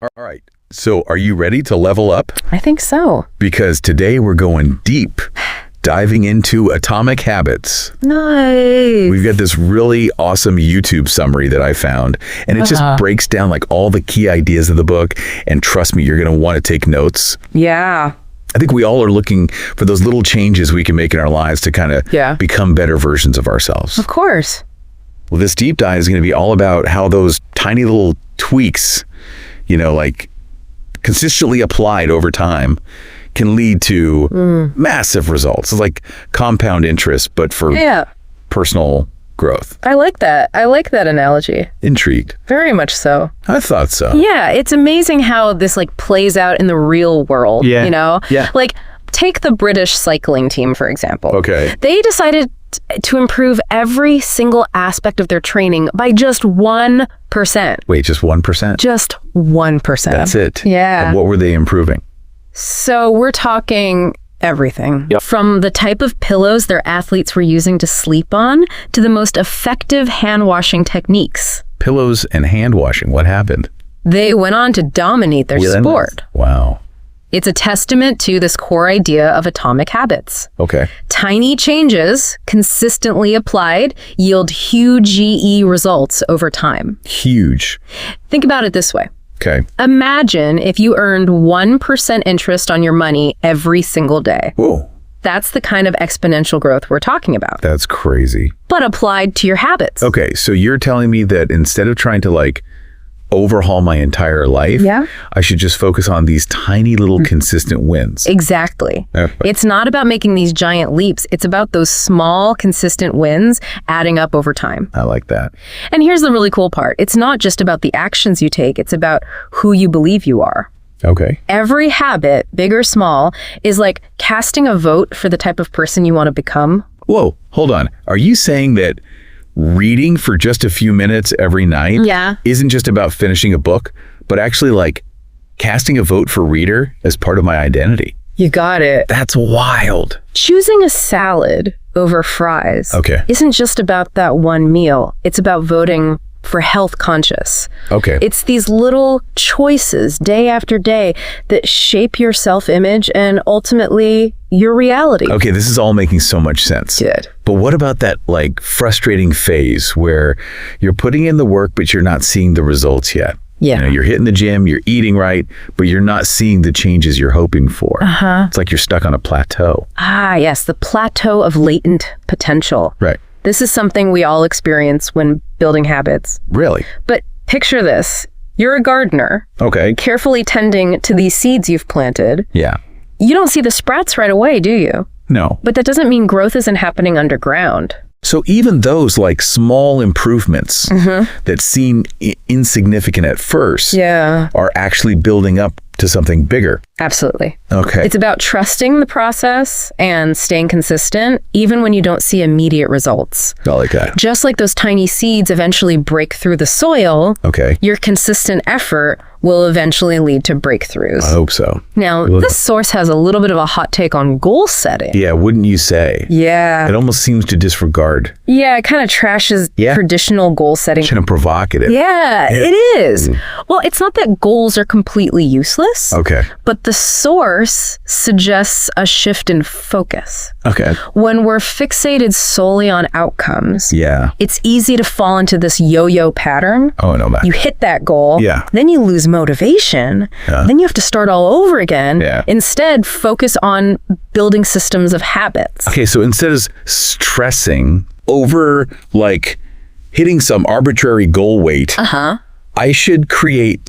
All right. So are you ready to level up? I think so. Because today we're going deep, diving into Atomic Habits. Nice. We've got this really awesome YouTube summary that I found, and it just breaks down like all the key ideas of the book. And trust me, you're going to want to take notes. Yeah. I think we all are looking for those little changes we can make in our lives to kind of become better versions of ourselves. Of course. Well, this deep dive is going to be all about how those tiny little tweaks, like consistently applied over time, can lead to massive results. It's like compound interest, but for personal growth. I like that. I like that analogy. Intrigued. Very much so. I thought so. Yeah, it's amazing how this plays out in the real world, Yeah. Like, take the British cycling team, for example. Okay. They decided to improve every single aspect of their training by just 1%. Wait, just 1%? Just 1%. That's it? Yeah. And what were they improving? So we're talking everything. From the type of pillows their athletes were using to sleep on to the most effective hand washing techniques. Pillows and hand washing. What happened? They went on to dominate their sport. Wow. It's a testament to this core idea of atomic habits. Okay. Tiny changes, consistently applied, yield huge GE results over time. Huge. Think about it this way. Okay. Imagine if you earned 1% interest on your money every single day. Whoa. That's the kind of exponential growth we're talking about. That's crazy. But applied to your habits. Okay, so you're telling me that instead of trying to overhaul my entire life, I should just focus on these tiny little consistent wins. Exactly. It's not about making these giant leaps. It's about those small, consistent wins adding up over time. I like that. And here's the really cool part. It's not just about the actions you take. It's about who you believe you are. Okay. Every habit, big or small, is like casting a vote for the type of person you want to become. Whoa, hold on. Are you saying that reading for just a few minutes every night isn't just about finishing a book, but actually casting a vote for reader as part of my identity? You got it. That's wild. Choosing a salad over fries isn't just about that one meal. It's about voting for health conscious. Okay. It's these little choices day after day that shape your self-image and ultimately your reality. Okay, this is all making so much sense. Good. But what about that frustrating phase where you're putting in the work, but you're not seeing the results yet? Yeah. You're hitting the gym, you're eating right, but you're not seeing the changes you're hoping for. It's like you're stuck on a plateau. Ah, yes, the plateau of latent potential. Right. This is something we all experience when building habits. Really? But picture this. You're a gardener. Okay. Carefully tending to these seeds you've planted. Yeah. You don't see the sprouts right away, do you? No. But that doesn't mean growth isn't happening underground. So even those small improvements that seem insignificant at first are actually building up to something bigger. Absolutely. Okay. It's about trusting the process and staying consistent, even when you don't see immediate results. I like that. Just like those tiny seeds eventually break through the soil, your consistent effort will eventually lead to breakthroughs. I hope so. Now, this source has a little bit of a hot take on goal setting. Yeah, wouldn't you say? Yeah. It almost seems to disregard. Yeah, it kind of trashes traditional goal setting. Kind of provocative. Yeah, it is. Well, it's not that goals are completely useless. Okay. But the source suggests a shift in focus. Okay. When we're fixated solely on outcomes, it's easy to fall into this yo-yo pattern. Oh, I know that. You hit that goal, then you lose motivation, then you have to start all over again. Instead, focus on building systems of habits. Okay, so instead of stressing over hitting some arbitrary goal weight, I should create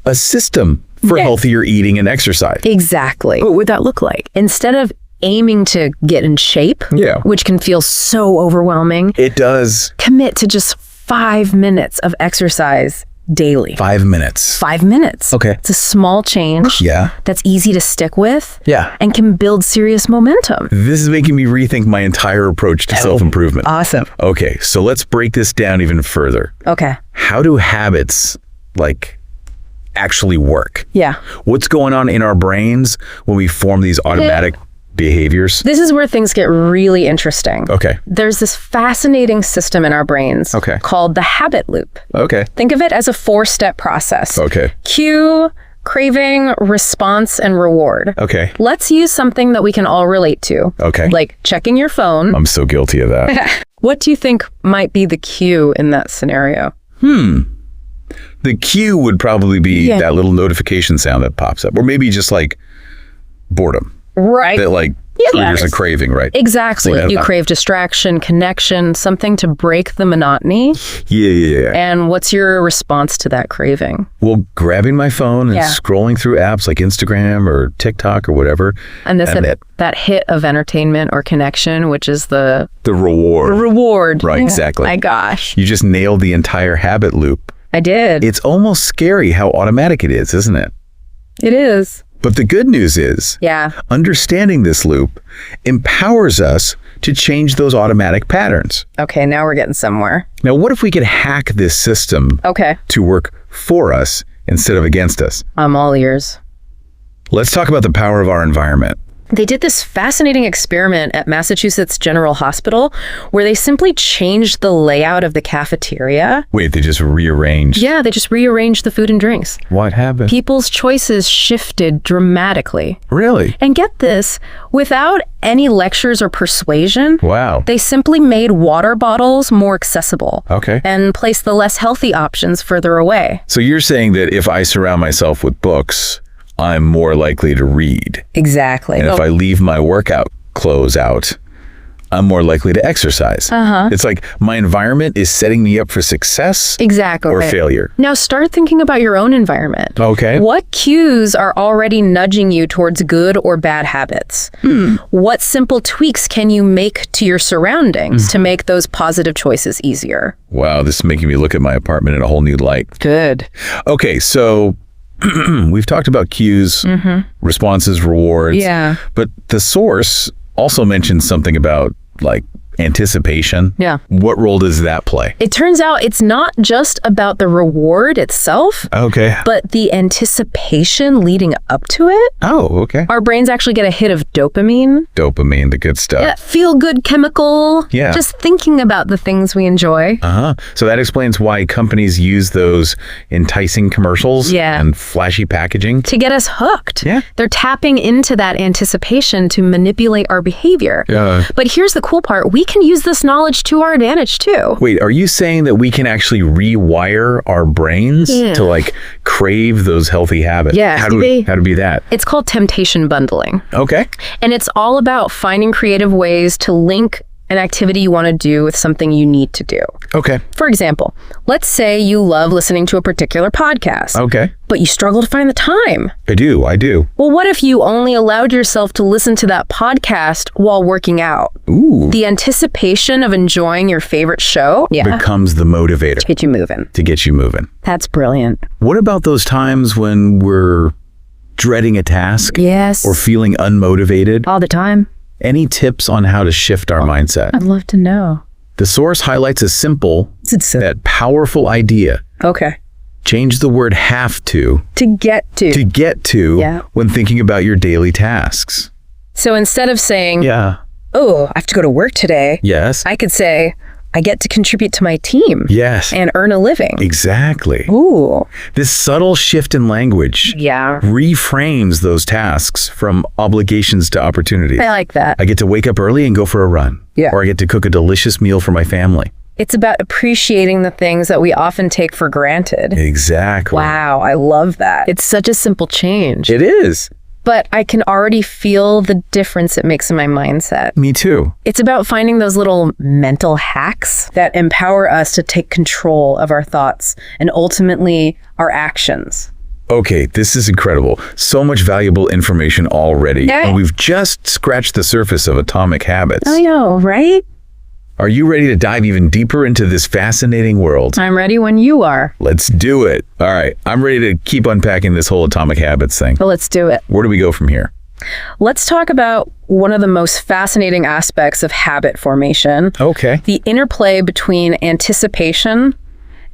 a system for healthier eating and exercise. Exactly. What would that look like? Instead of aiming to get in shape, which can feel so overwhelming, it does. Commit to just 5 minutes of exercise daily. 5 minutes. 5 minutes. Okay. It's a small change. That's easy to stick with. And can build serious momentum. This is making me rethink my entire approach to self-improvement. Awesome. Okay, so let's break this down even further. Okay. How do habits actually work? Yeah. What's going on in our brains when we form these automatic behaviors? This is where things get really interesting. Okay. There's this fascinating system in our brains called the habit loop. Okay. Think of it as a 4-step process. Okay. Cue, craving, response, and reward. Okay. Let's use something that we can all relate to. Okay. Like checking your phone. I'm so guilty of that. What do you think might be the cue in that scenario? The cue would probably be that little notification sound that pops up. Or maybe just like boredom. Right. That like triggers a craving, right? Exactly. You crave distraction, connection, something to break the monotony. Yeah. And what's your response to that craving? Well, grabbing my phone and scrolling through apps like Instagram or TikTok or whatever. And that hit of entertainment or connection, which is the reward. Reward. Right, exactly. My gosh. You just nailed the entire habit loop. I did. It's almost scary how automatic it is, isn't it? It is. But the good news is, understanding this loop empowers us to change those automatic patterns. Okay, now we're getting somewhere. Now, what if we could hack this system to work for us instead of against us? I'm all ears. Let's talk about the power of our environment. They did this fascinating experiment at Massachusetts General Hospital where they simply changed the layout of the cafeteria. Wait, they just rearranged? Yeah, they just rearranged the food and drinks. What happened? People's choices shifted dramatically. Really? And get this, without any lectures or persuasion, wow, they simply made water bottles more accessible. Okay. And placed the less healthy options further away. So you're saying that if I surround myself with books, I'm more likely to read. Exactly. And if I leave my workout clothes out, I'm more likely to exercise. It's like my environment is setting me up for success or failure. Now start thinking about your own environment. Okay. What cues are already nudging you towards good or bad habits? What simple tweaks can you make to your surroundings to make those positive choices easier? Wow, this is making me look at my apartment in a whole new light. Good. Okay, so we've talked about cues, responses, rewards. Yeah. But the source also mentioned something about like anticipation. Yeah. What role does that play? It turns out it's not just about the reward itself, okay, but the anticipation leading up to it. Oh, okay. Our brains actually get a hit of dopamine. Dopamine, the good stuff. Yeah, feel-good chemical. Yeah. Just thinking about the things we enjoy. So that explains why companies use those enticing commercials Yeah. and flashy packaging. To get us hooked. Yeah. They're tapping into that anticipation to manipulate our behavior. Yeah. But here's the cool part. We can use this knowledge to our advantage too. Wait, are you saying that we can actually rewire our brains to like crave those healthy habits? Yeah. How do be that? It's called temptation bundling. Okay. And it's all about finding creative ways to link an activity you want to do with something you need to do. Okay. For example, let's say you love listening to a particular podcast. Okay. But you struggle to find the time. I do. Well, what if you only allowed yourself to listen to that podcast while working out? Ooh. The anticipation of enjoying your favorite show becomes the motivator. to get you moving. That's brilliant. What about those times when we're dreading a task? Yes. Or feeling unmotivated? All the time. Any tips on how to shift our mindset? I'd love to know. The source highlights a simple, that powerful idea. Okay. Change the word have to get to. When thinking about your daily tasks. So instead of saying, oh, I have to go to work today. Yes. I could say, I get to contribute to my team. Yes. And earn a living. Exactly. Ooh. This subtle shift in language reframes those tasks from obligations to opportunities. I like that. I get to wake up early and go for a run. Yeah. Or I get to cook a delicious meal for my family. It's about appreciating the things that we often take for granted. Exactly. Wow, I love that. It's such a simple change. It is. But I can already feel the difference it makes in my mindset. Me too. It's about finding those little mental hacks that empower us to take control of our thoughts and ultimately our actions. Okay, this is incredible. So much valuable information already. And we've just scratched the surface of atomic habits. I know, right? Are you ready to dive even deeper into this fascinating world? I'm ready when you are. Let's do it. All right, I'm ready to keep unpacking this whole atomic habits thing. Well, let's do it. Where do we go from here? Let's talk about one of the most fascinating aspects of habit formation. Okay. The interplay between anticipation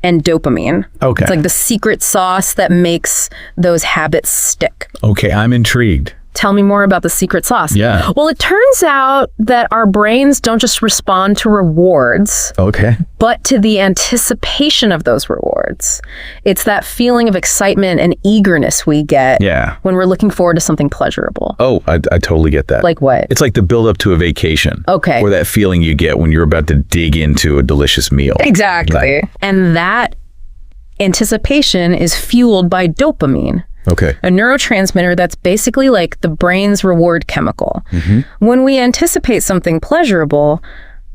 and dopamine. Okay. It's like the secret sauce that makes those habits stick. Okay, I'm intrigued. Tell me more about the secret sauce. Yeah. Well, it turns out that our brains don't just respond to rewards, Okay. but to the anticipation of those rewards. It's that feeling of excitement and eagerness we get when we're looking forward to something pleasurable. Oh, I totally get that. Like what? It's like the build up to a vacation. Okay. Or that feeling you get when you're about to dig into a delicious meal. Exactly. Right. And that anticipation is fueled by dopamine. Okay. A neurotransmitter that's basically like the brain's reward chemical. When we anticipate something pleasurable,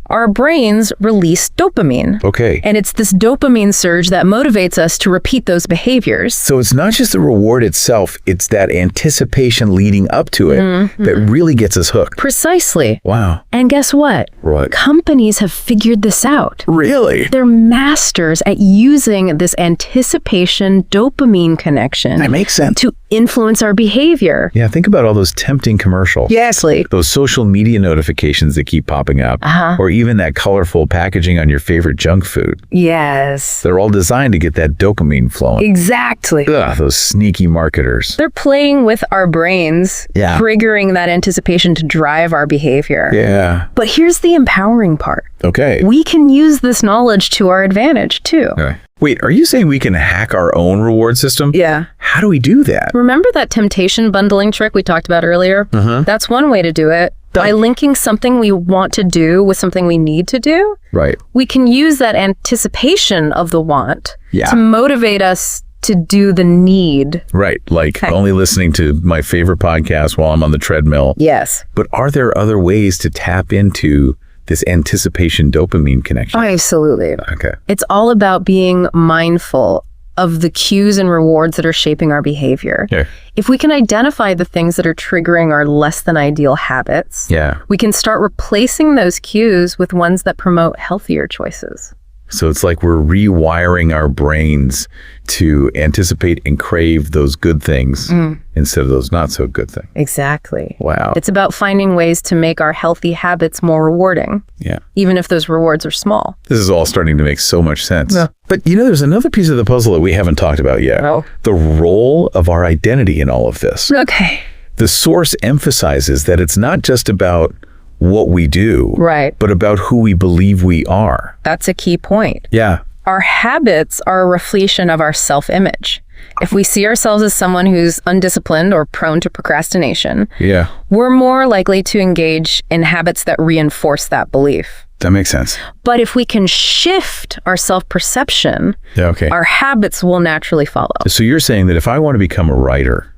our brains release dopamine. Okay. And it's this dopamine surge that motivates us to repeat those behaviors. So it's not just the reward itself, it's that anticipation leading up to it that really gets us hooked. Precisely. Wow. And guess what? What? Companies have figured this out. Really? They're masters at using this anticipation dopamine connection. That makes sense. To influence our behavior. Yeah, think about all those tempting commercials. Yes. Those social media notifications that keep popping up. Or even that colorful packaging on your favorite junk food. Yes. They're all designed to get that dopamine flowing. Exactly. Ugh, those sneaky marketers. They're playing with our brains, triggering that anticipation to drive our behavior. Yeah. But here's the empowering part. Okay. We can use this knowledge to our advantage, too. Okay. Wait, are you saying we can hack our own reward system? Yeah. How do we do that? Remember that temptation bundling trick we talked about earlier? That's one way to do it. By linking something we want to do with something we need to do, Right. we can use that anticipation of the want to motivate us to do the need. Right. Like only listening to my favorite podcast while I'm on the treadmill. Yes. But are there other ways to tap into this anticipation dopamine connection? Oh, absolutely. Okay. It's all about being mindful of the cues and rewards that are shaping our behavior. Yeah. If we can identify the things that are triggering our less than ideal habits, we can start replacing those cues with ones that promote healthier choices. So it's like we're rewiring our brains to anticipate and crave those good things instead of those not so good things. Exactly. Wow. It's about finding ways to make our healthy habits more rewarding. Yeah. Even if those rewards are small. This is all starting to make so much sense. Yeah. But there's another piece of the puzzle that we haven't talked about yet. Oh. The role of our identity in all of this. Okay. The source emphasizes that it's not just about what we do, but about who we believe we are. That's a key point. Yeah. Our habits are a reflection of our self-image. If we see ourselves as someone who's undisciplined or prone to procrastination, we're more likely to engage in habits that reinforce that belief. That makes sense. But if we can shift our self-perception, our habits will naturally follow. So you're saying that if I want to become a writer,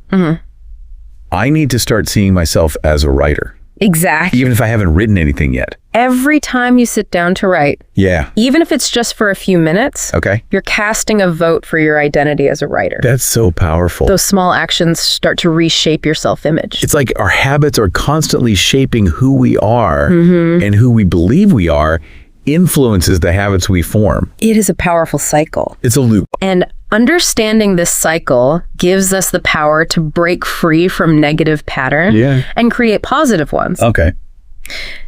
I need to start seeing myself as a writer. Exactly. Even if I haven't written anything yet. Every time you sit down to write, even if it's just for a few minutes, you're casting a vote for your identity as a writer. That's so powerful. Those small actions start to reshape your self-image. It's like our habits are constantly shaping who we are, and who we believe we are influences the habits we form. It is a powerful cycle. It's a loop. And understanding this cycle gives us the power to break free from negative patterns and create positive ones. Okay.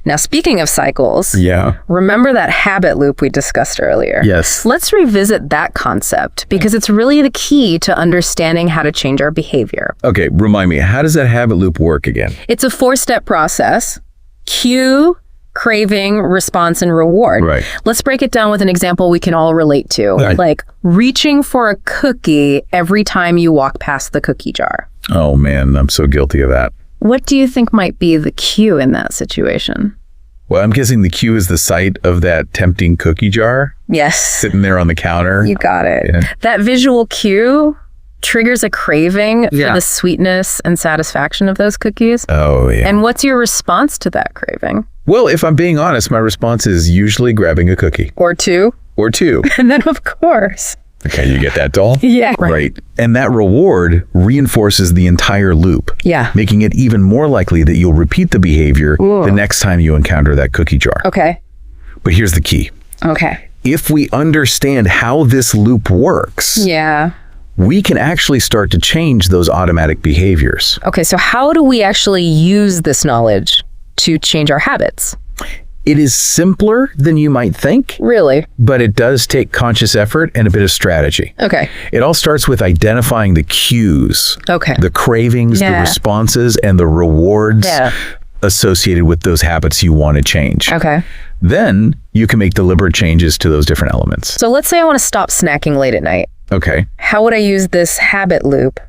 Now, speaking of cycles, remember that habit loop we discussed earlier? Yes. Let's revisit that concept because it's really the key to understanding how to change our behavior. Okay, remind me, how does that habit loop work again? It's a 4-step process. Cue, craving, response, and reward. Right. Let's break it down with an example we can all relate to, like reaching for a cookie every time you walk past the cookie jar. Oh man, I'm so guilty of that. What do you think might be the cue in that situation? Well, I'm guessing the cue is the sight of that tempting cookie jar. Yes. Sitting there on the counter. You got it. Yeah. That visual cue triggers a craving for the sweetness and satisfaction of those cookies. Oh, yeah. And what's your response to that craving? Well, if I'm being honest, my response is usually grabbing a cookie. Or two. And then, of course. Okay, you get that, doll? Yeah. Right. And that reward reinforces the entire loop. Yeah. Making it even more likely that you'll repeat the behavior the next time you encounter that cookie jar. Okay. But here's the key. Okay. If we understand how this loop works, we can actually start to change those automatic behaviors. Okay, so how do we actually use this knowledge to change our habits? It is simpler than you might think. Really? But it does take conscious effort and a bit of strategy. Okay. It all starts with identifying the cues. Okay. The cravings, the responses, and the rewards associated with those habits you want to change. Okay. Then you can make deliberate changes to those different elements. So let's say I want to stop snacking late at night. Okay. How would I use this habit loop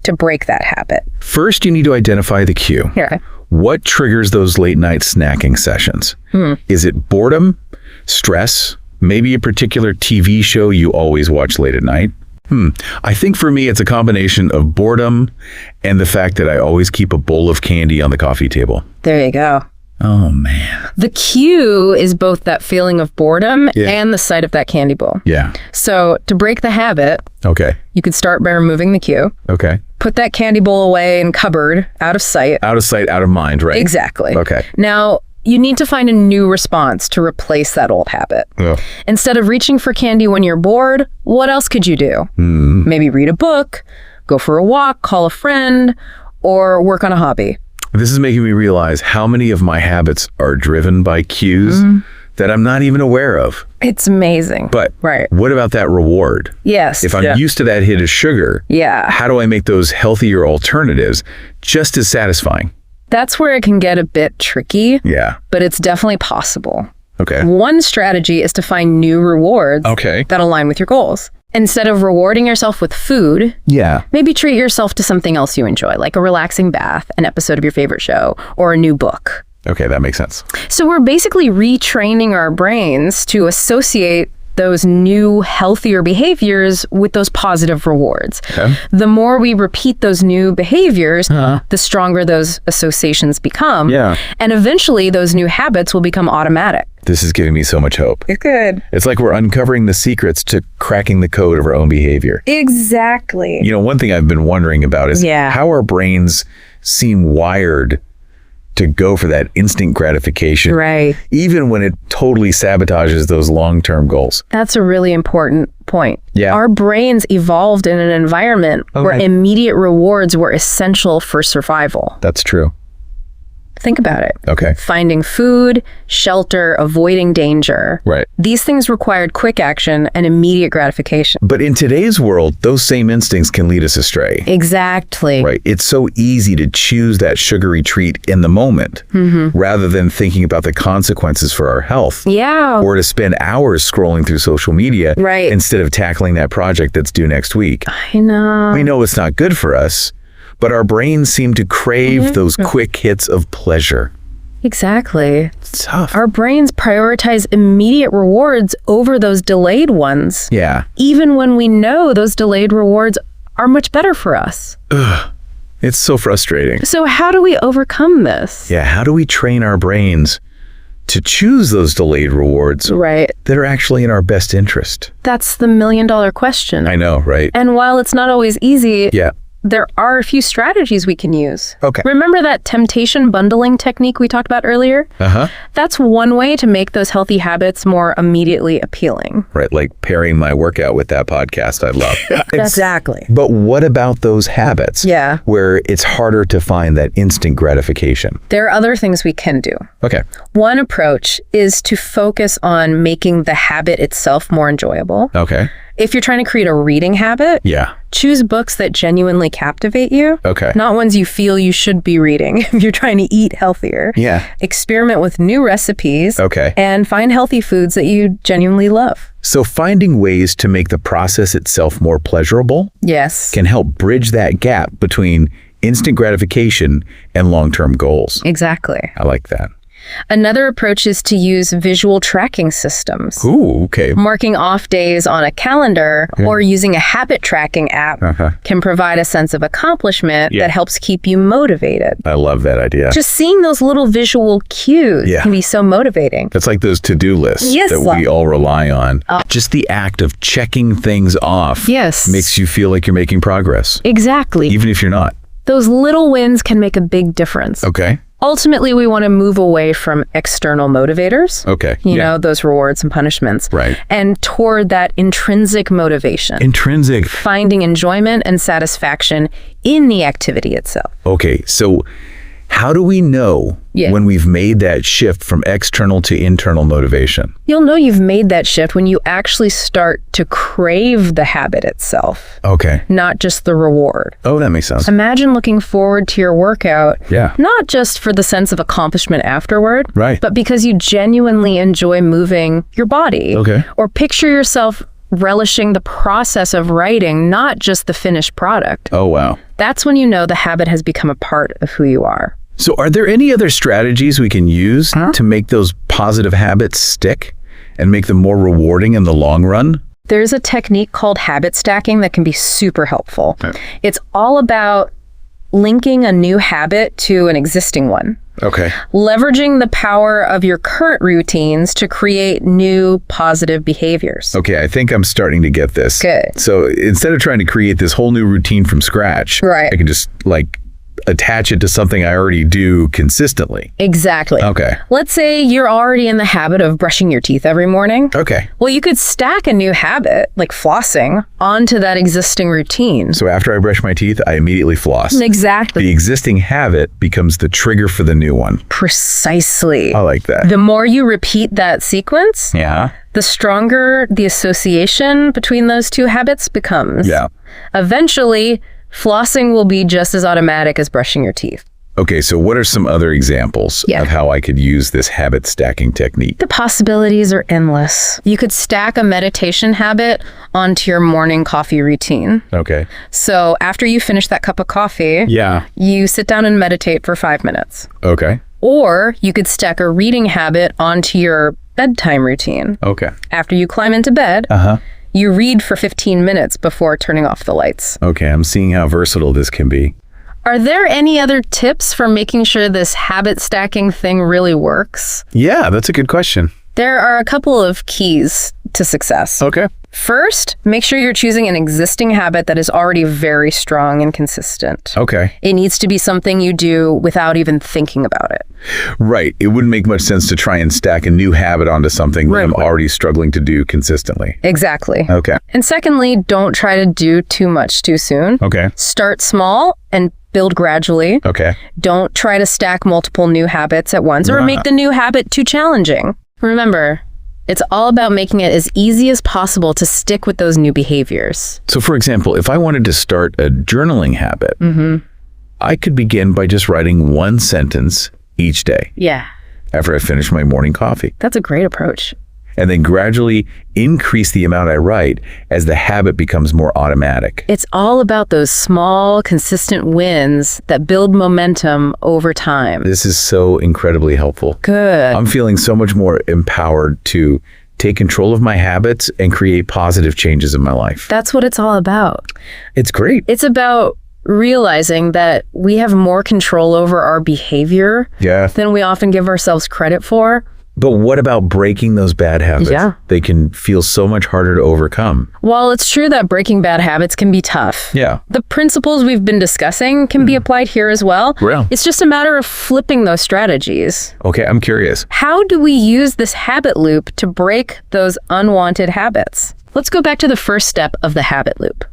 to break that habit? First, you need to identify the cue. Okay. What triggers those late night snacking sessions? Is it boredom, stress, maybe a particular TV show you always watch late at night? I think for me, it's a combination of boredom and the fact that I always keep a bowl of candy on the coffee table. There you go. Oh, man. The cue is both that feeling of boredom and the sight of that candy bowl. Yeah. So to break the habit, you could start by removing the cue. Okay. Put that candy bowl away in cupboard, out of sight. Out of sight, out of mind, right? Exactly. Okay. Now, you need to find a new response to replace that old habit. Instead of reaching for candy when you're bored, what else could you do? Maybe read a book, go for a walk, call a friend, or work on a hobby. This is making me realize how many of my habits are driven by cues that I'm not even aware of. It's amazing. But what about that reward? Yes. If I'm used to that hit of sugar, how do I make those healthier alternatives just as satisfying? That's where it can get a bit tricky. Yeah. But it's definitely possible. Okay. One strategy is to find new rewards that align with your goals. Instead of rewarding yourself with food, maybe treat yourself to something else you enjoy, like a relaxing bath, an episode of your favorite show, or a new book. Okay, that makes sense. So we're basically retraining our brains to associate those new, healthier behaviors with those positive rewards. The more we repeat those new behaviors, the stronger those associations become. And eventually, those new habits will become automatic. This is giving me so much hope. It's good. It's like we're uncovering the secrets to cracking the code of our own behavior. Exactly. You know, one thing I've been wondering about is how our brains seem wired to go for that instant gratification. Right. Even when it totally sabotages those long-term goals. That's a really important point. Yeah. Our brains evolved in an environment where immediate rewards were essential for survival. That's true. Think about it. Okay. Finding food, shelter, avoiding danger. Right. These things required quick action and immediate gratification. But in today's world, those same instincts can lead us astray. Exactly. Right. It's so easy to choose that sugary treat in the moment rather than thinking about the consequences for our health. Yeah. Or to spend hours scrolling through social media instead of tackling that project that's due next week. I know. We know it's not good for us, but our brains seem to crave those quick hits of pleasure. Exactly. It's tough. Our brains prioritize immediate rewards over those delayed ones. Yeah. Even when we know those delayed rewards are much better for us. It's so frustrating. So how do we overcome this? Yeah, how do we train our brains to choose those delayed rewards that are actually in our best interest? That's the million-dollar question. I know, right? And while it's not always easy, there are a few strategies we can use. Okay. Remember that temptation bundling technique we talked about earlier? That's one way to make those healthy habits more immediately appealing. Right, like pairing my workout with that podcast I love. Exactly. But what about those habits where it's harder to find that instant gratification? There are other things we can do. Okay. One approach is to focus on making the habit itself more enjoyable. Okay. If you're trying to create a reading habit, choose books that genuinely captivate you. Okay. Not ones you feel you should be reading if you're trying to eat healthier. Yeah. Experiment with new recipes. Okay. And find healthy foods that you genuinely love. So finding ways to make the process itself more pleasurable can help bridge that gap between instant gratification and long-term goals. Exactly. I like that. Another approach is to use visual tracking systems. Ooh, okay. Marking off days on a calendar or using a habit tracking app can provide a sense of accomplishment that helps keep you motivated. I love that idea. Just seeing those little visual cues can be so motivating. It's like those to-do lists that we all rely on. Just the act of checking things off makes you feel like you're making progress. Exactly. Even if you're not. Those little wins can make a big difference. Okay. Ultimately, we want to move away from external motivators. Okay. You know, those rewards and punishments. Right. And toward that intrinsic motivation. Intrinsic. Finding enjoyment and satisfaction in the activity itself. Okay. So How do we know when we've made that shift from external to internal motivation? You'll know you've made that shift when you actually start to crave the habit itself. Okay. Not just the reward. Oh, that makes sense. Imagine looking forward to your workout, Yeah. not just for the sense of accomplishment afterward, Right. but because you genuinely enjoy moving your body. Okay. Or picture yourself relishing the process of writing, not just the finished product. Oh, wow. That's when you know the habit has become a part of who you are. So are there any other strategies we can use to make those positive habits stick and make them more rewarding in the long run? There's a technique called habit stacking that can be super helpful. Okay. It's all about linking a new habit to an existing one. Okay. Leveraging the power of your current routines to create new positive behaviors. Okay, I think I'm starting to get this. Good. So instead of trying to create this whole new routine from scratch, right, I can just attach it to something I already do consistently. Exactly. Okay. Let's say you're already in the habit of brushing your teeth every morning. Okay. Well, you could stack a new habit, like flossing, onto that existing routine. So after I brush my teeth, I immediately floss. Exactly. The existing habit becomes the trigger for the new one. Precisely. I like that. The more you repeat that sequence, the stronger the association between those two habits becomes. Yeah. Eventually, flossing will be just as automatic as brushing your teeth. Okay, so what are some other examples of how I could use this habit stacking technique? The possibilities are endless. You could stack a meditation habit onto your morning coffee routine. Okay. So after you finish that cup of coffee, you sit down and meditate for 5 minutes. Okay. Or you could stack a reading habit onto your bedtime routine. Okay. After you climb into bed, you read for 15 minutes before turning off the lights. Okay, I'm seeing how versatile this can be. Are there any other tips for making sure this habit stacking thing really works? Yeah, that's a good question. There are a couple of keys to success. Okay. First, make sure you're choosing an existing habit that is already very strong and consistent. Okay. It needs to be something you do without even thinking about it. Right. It wouldn't make much sense to try and stack a new habit onto something that I'm already struggling to do consistently. Exactly. Okay. And secondly, don't try to do too much too soon. Okay. Start small and build gradually. Okay. Don't try to stack multiple new habits at once or make the new habit too challenging. Remember, it's all about making it as easy as possible to stick with those new behaviors. So for example, if I wanted to start a journaling habit, I could begin by just writing one sentence each day. Yeah. After I finish my morning coffee. That's a great approach. And then gradually increase the amount I write as the habit becomes more automatic. It's all about those small, consistent wins that build momentum over time. This is so incredibly helpful. Good. I'm feeling so much more empowered to take control of my habits and create positive changes in my life. That's what it's all about. It's great. It's about realizing that we have more control over our behavior than we often give ourselves credit for. But what about breaking those bad habits? Yeah. They can feel so much harder to overcome. While it's true that breaking bad habits can be tough, the principles we've been discussing can be applied here as well. Well. It's just a matter of flipping those strategies. Okay, I'm curious. How do we use this habit loop to break those unwanted habits? Let's go back to the first step of the habit loop,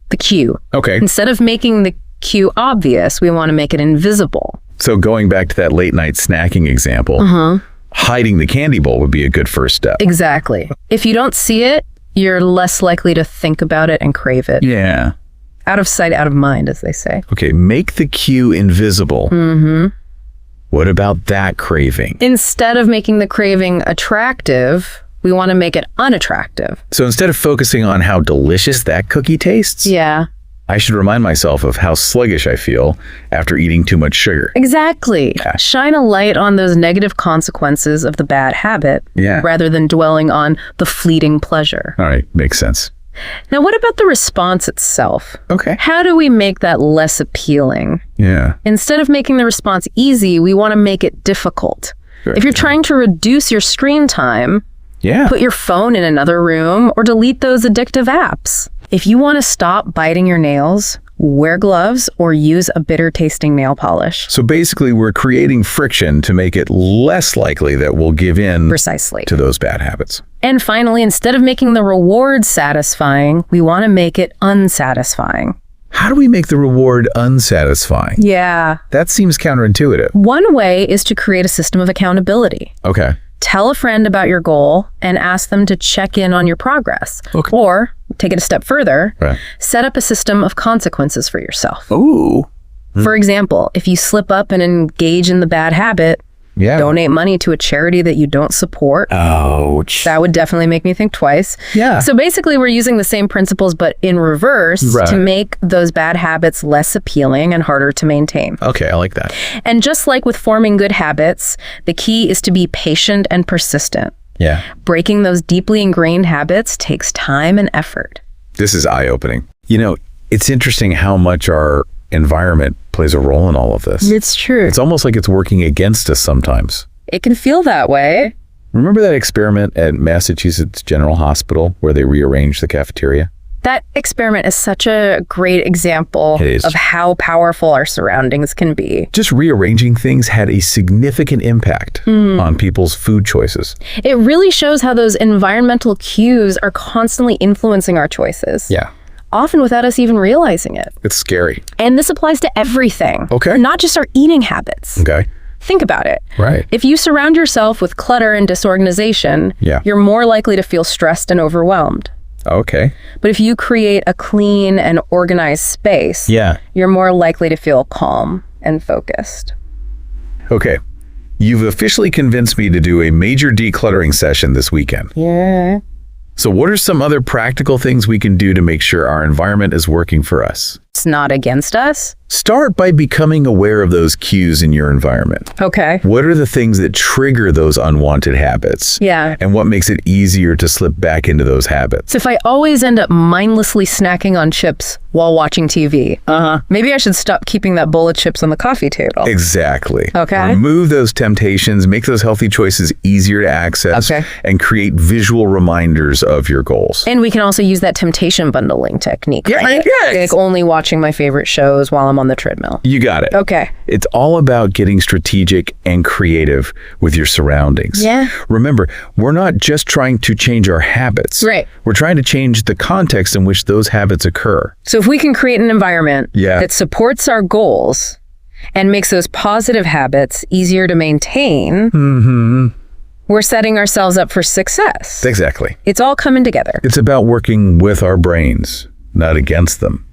the cue. Okay. Instead of making the cue obvious, we want to make it invisible. So going back to that late night snacking example, hiding the candy bowl would be a good first step. Exactly. If you don't see it, you're less likely to think about it and crave it. Yeah. Out of sight, out of mind, as they say. Okay, make the cue invisible. What about that craving? Instead of making the craving attractive, we want to make it unattractive. So instead of focusing on how delicious that cookie tastes, I should remind myself of how sluggish I feel after eating too much sugar. Exactly. Shine a light on those negative consequences of the bad habit rather than dwelling on the fleeting pleasure. All right, makes sense. Now, what about the response itself? Okay. How do we make that less appealing? Yeah. Instead of making the response easy, we want to make it difficult. If you're trying to reduce your screen time, put your phone in another room or delete those addictive apps. If you want to stop biting your nails, wear gloves or use a bitter-tasting nail polish. So basically, we're creating friction to make it less likely that we'll give in to those bad habits. And finally, instead of making the reward satisfying, we want to make it unsatisfying. How do we make the reward unsatisfying? Yeah. That seems counterintuitive. One way is to create a system of accountability. Okay. Tell a friend about your goal and ask them to check in on your progress. Okay. Or, take it a step further, Right. set up a system of consequences for yourself. Ooh. For example, if you slip up and engage in the bad habit, donate money to a charity that you don't support. Ouch. That would definitely make me think twice. Yeah. So basically, we're using the same principles, but in reverse to make those bad habits less appealing and harder to maintain. Okay, I like that. And just like with forming good habits, the key is to be patient and persistent. Yeah. Breaking those deeply ingrained habits takes time and effort. This is eye-opening. You know, it's interesting how much our environment plays a role in all of this. It's true. It's almost like it's working against us sometimes. It can feel that way. Remember that experiment at Massachusetts General Hospital where they rearranged the cafeteria? That experiment is such a great example of how powerful our surroundings can be. Just rearranging things had a significant impact on people's food choices. It really shows how those environmental cues are constantly influencing our choices. Yeah. Often without us even realizing it. It's scary. And this applies to everything. Okay. Not just our eating habits. Okay. Think about it. Right. If you surround yourself with clutter and disorganization, you're more likely to feel stressed and overwhelmed. Okay. But if you create a clean and organized space, you're more likely to feel calm and focused. Okay. You've officially convinced me to do a major decluttering session this weekend. Yeah. So what are some other practical things we can do to make sure our environment is working for us? It's not against us. Start by becoming aware of those cues in your environment. Okay. What are the things that trigger those unwanted habits? Yeah. And what makes it easier to slip back into those habits? So if I always end up mindlessly snacking on chips while watching TV, maybe I should stop keeping that bowl of chips on the coffee table. Exactly. Okay. Remove those temptations, make those healthy choices easier to access, and create visual reminders of your goals. And we can also use that temptation bundling technique. Right? Like only watching my favorite shows while I'm on the treadmill. You got it. Okay. It's all about getting strategic and creative with your surroundings. Yeah. Remember, we're not just trying to change our habits. Right. We're trying to change the context in which those habits occur. So if we can create an environment that supports our goals and makes those positive habits easier to maintain, we're setting ourselves up for success. Exactly. It's all coming together. It's about working with our brains, not against them.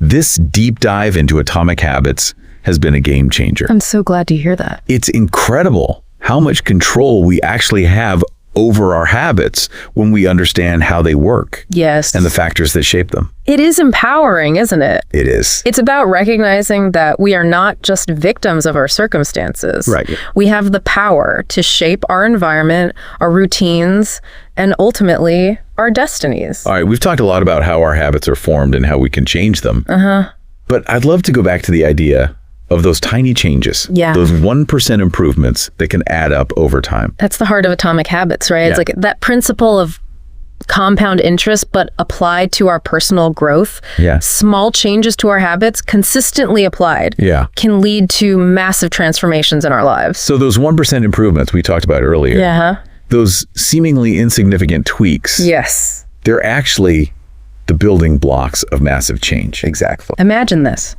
This deep dive into atomic habits has been a game changer. I'm so glad to hear that. It's incredible how much control we actually have over our habits when we understand how they work. Yes. And the factors that shape them. It is empowering, isn't it? It is. It's about recognizing that we are not just victims of our circumstances. Right. We have the power to shape our environment, our routines, and ultimately our destinies. All right, we've talked a lot about how our habits are formed and how we can change them. But I'd love to go back to the idea of those tiny changes. Yeah. Those 1% improvements that can add up over time. That's the heart of atomic habits, right? It's like that principle of compound interest, but applied to our personal growth. Yeah. Small changes to our habits, consistently applied, can lead to massive transformations in our lives. So those 1% improvements we talked about earlier, those seemingly insignificant tweaks, they're actually the building blocks of massive change. Exactly. Imagine this.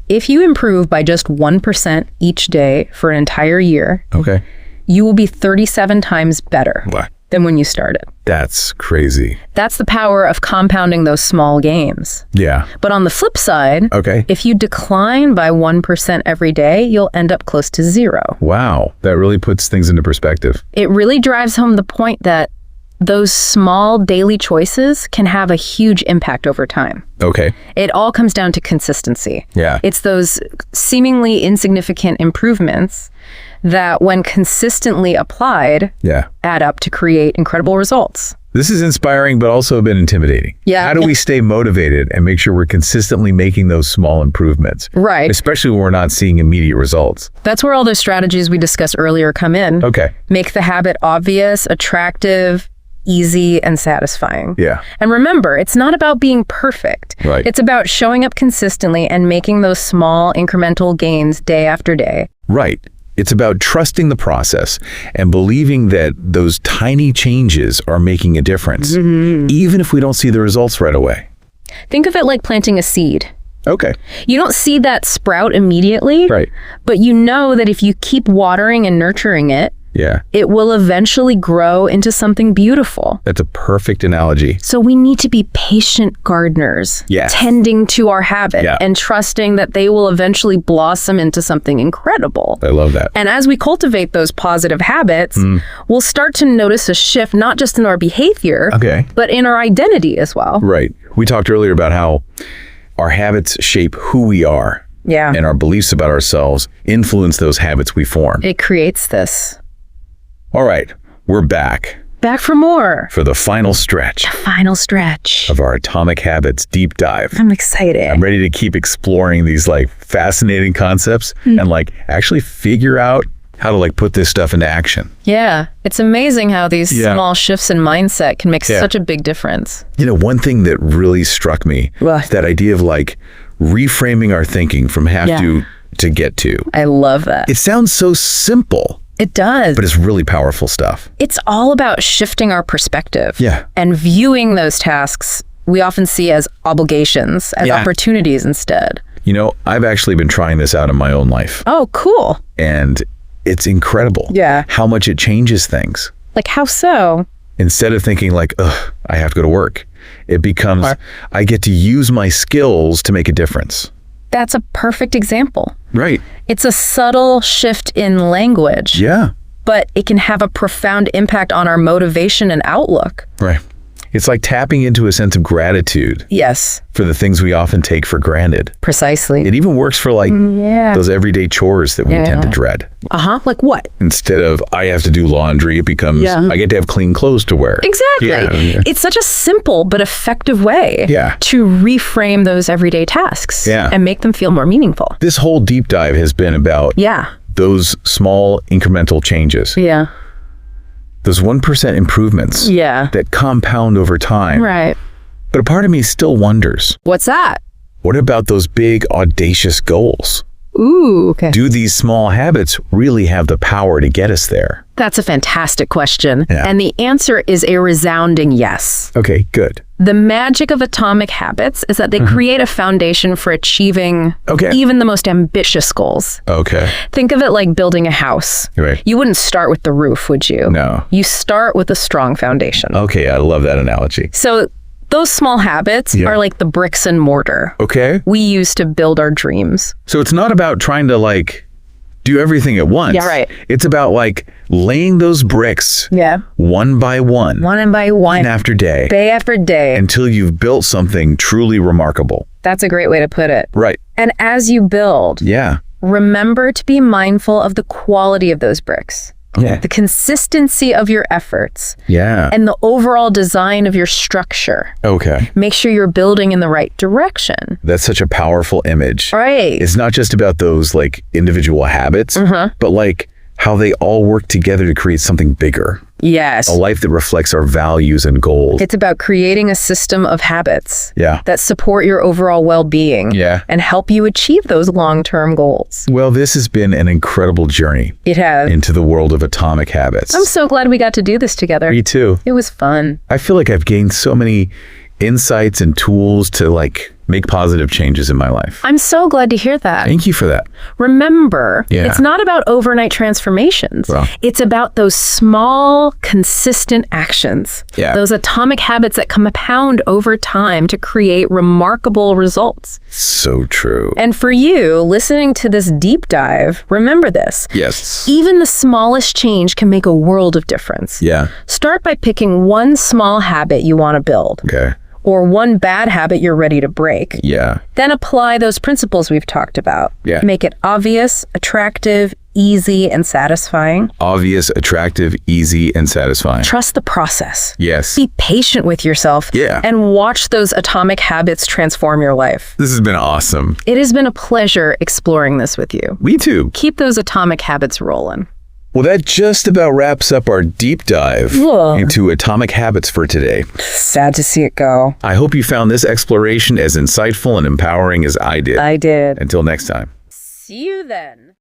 If you improve by just 1% each day for an entire year, you will be 37 times better than when you started. That's crazy. That's the power of compounding those small gains. Yeah. But on the flip side, if you decline by 1% every day, you'll end up close to 0. Wow. That really puts things into perspective. It really drives home the point that those small daily choices can have a huge impact over time. It all comes down to consistency. It's those seemingly insignificant improvements that, when consistently applied, add up to create incredible results. This is inspiring, but also a bit intimidating. How do we stay motivated and make sure we're consistently making those small improvements? Right. Especially when we're not seeing immediate results. That's where all those strategies we discussed earlier come in. Make the habit obvious, attractive, easy, and satisfying. And remember, it's not about being perfect. It's about showing up consistently and making those small incremental gains day after day. It's about trusting the process and believing that those tiny changes are making a difference, even if we don't see the results right away. Think of it like planting a seed. Okay. You don't see that sprout immediately, Right. but you know that if you keep watering and nurturing it, Yeah. it will eventually grow into something beautiful. That's a perfect analogy. So we need to be patient gardeners, Yes. tending to our habit Yeah. and trusting that they will eventually blossom into something incredible. I love that. And as we cultivate those positive habits, we'll start to notice a shift, not just in our behavior, Okay. but in our identity as well. Right. We talked earlier about how our habits shape who we are. Yeah. And our beliefs about ourselves influence those habits we form. It creates this. All right. We're back Back for more. for the final stretch Final stretch. of our Atomic Habits deep dive. I'm excited. I'm ready to keep exploring these like fascinating concepts and like actually figure out how to like put this stuff into action. Yeah. It's amazing how these small shifts in mindset can make such a big difference. You know, one thing that really struck me What? is that idea of like reframing our thinking from have to get to. I love that. It sounds so simple, It does. but it's really powerful stuff. It's all about shifting our perspective. Yeah. And viewing those tasks we often see as obligations, as opportunities instead. You know, I've actually been trying this out in my own life, Oh, cool. and it's incredible how much it changes things. Like how so? Instead of thinking like, ugh, I have to go to work, it becomes, I get to use my skills to make a difference. That's a perfect example. Right. It's a subtle shift in language, Yeah. but it can have a profound impact on our motivation and outlook. Right. It's like tapping into a sense of gratitude Yes, for the things we often take for granted. precisely. It even works for like those everyday chores that we tend to dread. Like what? Instead of I have to do laundry, it becomes I get to have clean clothes to wear. Exactly. Yeah. It's such a simple but effective way Yeah. to reframe those everyday tasks and make them feel more meaningful. This whole deep dive has been about those small incremental changes. Yeah. Those 1% improvements that compound over time. Right. But a part of me still wonders, What's that? what about those big, audacious goals? Ooh, okay. Do these small habits really have the power to get us there? That's a fantastic question. Yeah. And the answer is a resounding yes. Okay, good. The magic of atomic habits is that they create a foundation for achieving Okay. even the most ambitious goals. Okay. Think of it like building a house. Right. You wouldn't start with the roof, would you? No. You start with a strong foundation. Okay, I love that analogy. So those small habits are like the bricks and mortar Okay. we use to build our dreams. So it's not about trying to like do everything at once. Yeah, right. It's about like laying those bricks one by one, One by one, after day, after day. until you've built something truly remarkable. That's a great way to put it. Right. And as you build, Yeah. remember to be mindful of the quality of those bricks, Yeah. the consistency of your efforts, Yeah. and the overall design of your structure. Okay. Make sure you're building in the right direction. That's such a powerful image. Right. It's not just about those like individual habits, but like how they all work together to create something bigger, Yes. a life that reflects our values and goals. It's about creating a system of habits Yeah. that support your overall well-being Yeah. and help you achieve those long-term goals. Well, this has been an incredible journey It has. into the world of atomic habits. I'm so glad we got to do this together. Me too. It was fun. I feel like I've gained so many insights and tools to like make positive changes in my life. I'm so glad to hear that. Thank you for that. Remember, Yeah. it's not about overnight transformations. Well. It's about those small, consistent actions. Yeah. Those atomic habits that compound over time to create remarkable results. So true. And for you, listening to this deep dive, remember this. Yes. Even the smallest change can make a world of difference. Yeah. Start by picking one small habit you want to build, Okay. or one bad habit you're ready to break. Yeah. Then apply those principles we've talked about. Yeah. Make it obvious, attractive, easy, and satisfying. Obvious, attractive, easy, and satisfying. Trust the process. Yes. Be patient with yourself. Yeah. And watch those atomic habits transform your life. This has been awesome. It has been a pleasure exploring this with you. Me too. Keep those atomic habits rolling. Well, that just about wraps up our deep dive into atomic habits for today. Sad to see it go. I hope you found this exploration as insightful and empowering as I did. I did. Until next time. See you then.